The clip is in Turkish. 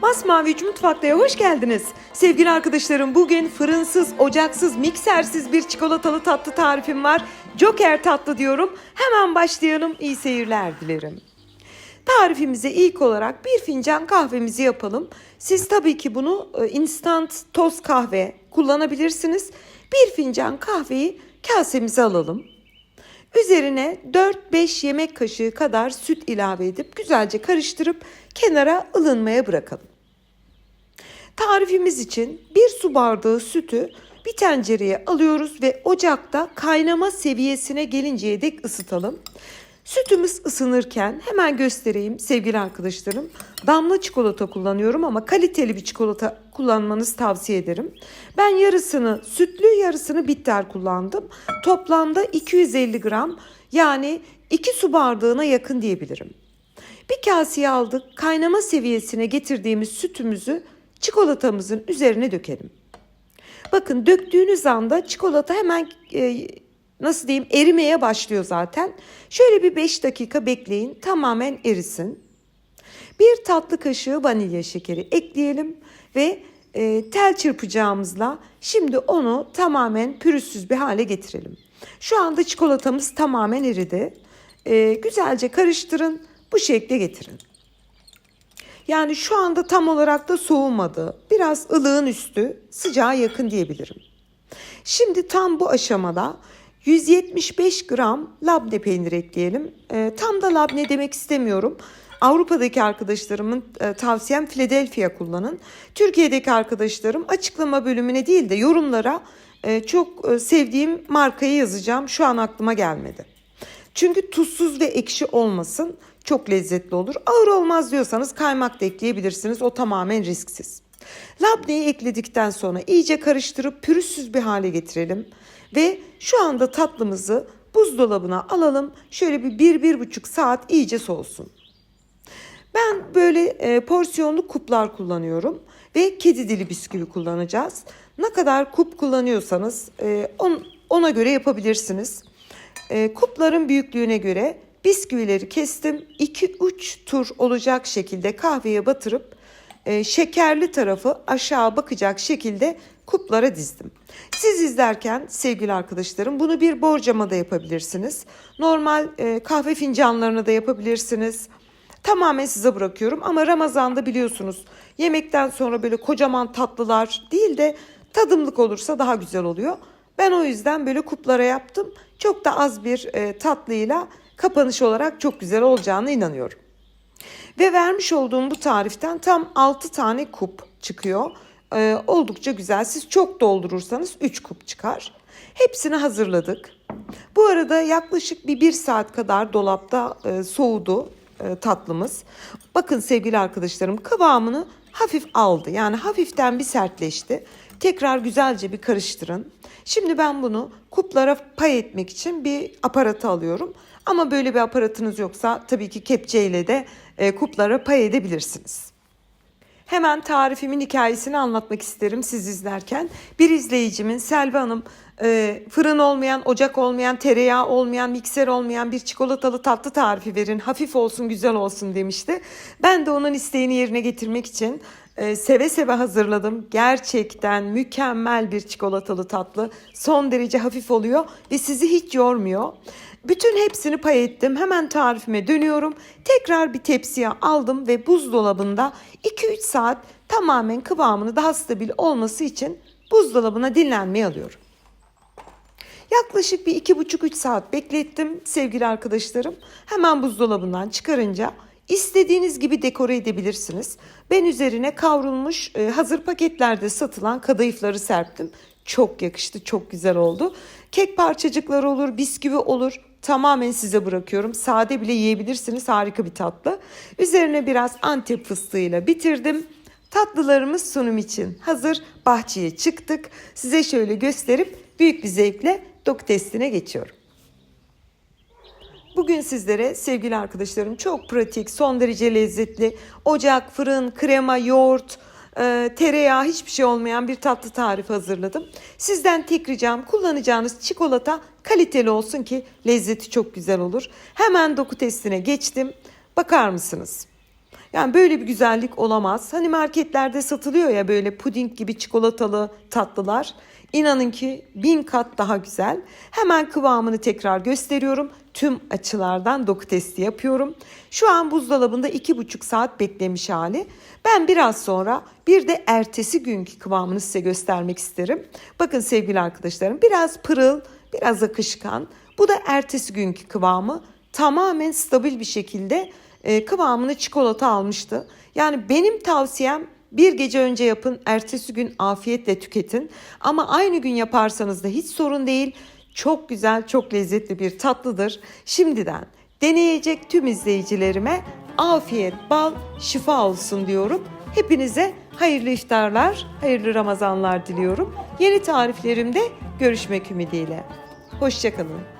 Masmavi Üç Mutfakta'ya hoş geldiniz. Sevgili arkadaşlarım, bugün fırınsız, ocaksız, miksersiz bir çikolatalı tatlı tarifim var. Joker tatlı diyorum. Hemen başlayalım. İyi seyirler dilerim. Tarifimize ilk olarak bir fincan kahvemizi yapalım. Siz tabii ki bunu instant toz kahve kullanabilirsiniz. Bir fincan kahveyi kasemize alalım. Üzerine 4-5 yemek kaşığı kadar süt ilave edip güzelce karıştırıp kenara ılınmaya bırakalım. Tarifimiz için 1 su bardağı sütü bir tencereye alıyoruz ve ocakta kaynama seviyesine gelinceye dek ısıtalım. Sütümüz ısınırken hemen göstereyim sevgili arkadaşlarım. Damla çikolata kullanıyorum ama kaliteli bir çikolata kullanmanızı tavsiye ederim. Ben yarısını sütlü, yarısını bitter kullandım. Toplamda 250 gram, yani 2 su bardağına yakın diyebilirim. Bir kaseye aldık. Kaynama seviyesine getirdiğimiz sütümüzü çikolatamızın üzerine dökelim. Bakın, döktüğünüz anda çikolata hemen erimeye başlıyor zaten. Şöyle bir 5 dakika bekleyin, tamamen erisin. Bir tatlı kaşığı vanilya şekeri ekleyelim ve tel çırpacağımızla şimdi onu tamamen pürüzsüz bir hale getirelim. Şu anda çikolatamız tamamen eridi. Güzelce karıştırın, bu şekle getirin. Yani şu anda tam olarak da soğumadı. Biraz ılığın üstü, sıcağa yakın diyebilirim. Şimdi tam bu aşamada 175 gram labne peynir ekleyelim. Tam da labne demek istemiyorum. Avrupa'daki arkadaşlarımın tavsiyem Philadelphia kullanın. Türkiye'deki arkadaşlarım açıklama bölümüne değil de yorumlara çok sevdiğim markayı yazacağım. Şu an aklıma gelmedi. Çünkü tuzsuz ve ekşi olmasın, çok lezzetli olur. Ağır olmaz diyorsanız kaymak da ekleyebilirsiniz. O tamamen risksiz. Labneyi ekledikten sonra iyice karıştırıp pürüzsüz bir hale getirelim. Ve şu anda tatlımızı buzdolabına alalım. Şöyle bir 1-1,5 saat iyice soğusun. Ben böyle porsiyonlu kuplar kullanıyorum. Ve kedi dili bisküvi kullanacağız. Ne kadar kup kullanıyorsanız ona göre yapabilirsiniz. Kupların büyüklüğüne göre bisküvileri kestim. 2-3 tur olacak şekilde kahveye batırıp şekerli tarafı aşağı bakacak şekilde kuplara dizdim. Siz izlerken sevgili arkadaşlarım bunu bir borcamada yapabilirsiniz. Normal kahve fincanlarına da yapabilirsiniz. Tamamen size bırakıyorum ama Ramazan'da biliyorsunuz yemekten sonra böyle kocaman tatlılar değil de tadımlık olursa daha güzel oluyor. Ben o yüzden böyle kuplara yaptım. Çok da az bir tatlıyla kapanış olarak çok güzel olacağına inanıyorum. Ve vermiş olduğum bu tariften tam 6 tane kup çıkıyor. Oldukça güzel. Siz çok doldurursanız 3 kup çıkar. Hepsini hazırladık. Bu arada yaklaşık bir saat kadar dolapta soğudu tatlımız. Bakın sevgili arkadaşlarım, kıvamını hafif aldı. Yani hafiften bir sertleşti. Tekrar güzelce bir karıştırın. Şimdi ben bunu kuplara pay etmek için bir aparatı alıyorum. Ama böyle bir aparatınız yoksa tabii ki kepçeyle de kuplara pay edebilirsiniz. Hemen tarifimin hikayesini anlatmak isterim siz izlerken. Bir izleyicimin, Selvi Hanım, fırın olmayan, ocak olmayan, tereyağı olmayan, mikser olmayan bir çikolatalı tatlı tarifi verin. Hafif olsun, güzel olsun demişti. Ben de onun isteğini yerine getirmek için seve seve hazırladım. Gerçekten mükemmel bir çikolatalı tatlı. Son derece hafif oluyor ve sizi hiç yormuyor. Bütün hepsini pay ettim. Hemen tarifime dönüyorum. Tekrar bir tepsiye aldım ve buzdolabında 2-3 saat tamamen kıvamını daha stabil olması için buzdolabına dinlenmeye alıyorum. Yaklaşık bir 2,5-3 saat beklettim sevgili arkadaşlarım. Hemen buzdolabından çıkarınca istediğiniz gibi dekore edebilirsiniz. Ben üzerine kavrulmuş hazır paketlerde satılan kadayıfları serptim. Çok yakıştı, çok güzel oldu. Kek parçacıkları olur, bisküvi olur. Tamamen size bırakıyorum. Sade bile yiyebilirsiniz. Harika bir tatlı. Üzerine biraz Antep fıstığıyla bitirdim. Tatlılarımız sunum için hazır. Bahçeye çıktık. Size şöyle gösterip büyük bir zevkle doku testine geçiyorum. Bugün sizlere sevgili arkadaşlarım çok pratik, son derece lezzetli, ocak, fırın, krema, yoğurt, tereyağı, hiçbir şey olmayan bir tatlı tarifi hazırladım. Sizden tek ricam kullanacağınız çikolata kaliteli olsun ki lezzeti çok güzel olur. Hemen doku testine geçtim. Bakar mısınız? Yani böyle bir güzellik olamaz. Hani marketlerde satılıyor ya böyle puding gibi çikolatalı tatlılar. İnanın ki 1000 kat daha güzel. Hemen kıvamını tekrar gösteriyorum. Tüm açılardan doku testi yapıyorum. Şu an buzdolabında 2,5 saat beklemiş hali. Ben biraz sonra bir de ertesi günkü kıvamını size göstermek isterim. Bakın sevgili arkadaşlarım, biraz pırıl, biraz akışkan. Bu da ertesi günkü kıvamı. Tamamen stabil bir şekilde kıvamını çikolata almıştı. Yani benim tavsiyem bir gece önce yapın, ertesi gün afiyetle tüketin. Ama aynı gün yaparsanız da hiç sorun değil. Çok güzel, çok lezzetli bir tatlıdır. Şimdiden deneyecek tüm izleyicilerime afiyet, bal, şifa olsun diyorum. Hepinize hayırlı iftarlar, hayırlı Ramazanlar diliyorum. Yeni tariflerimde görüşmek ümidiyle. Hoşça kalın.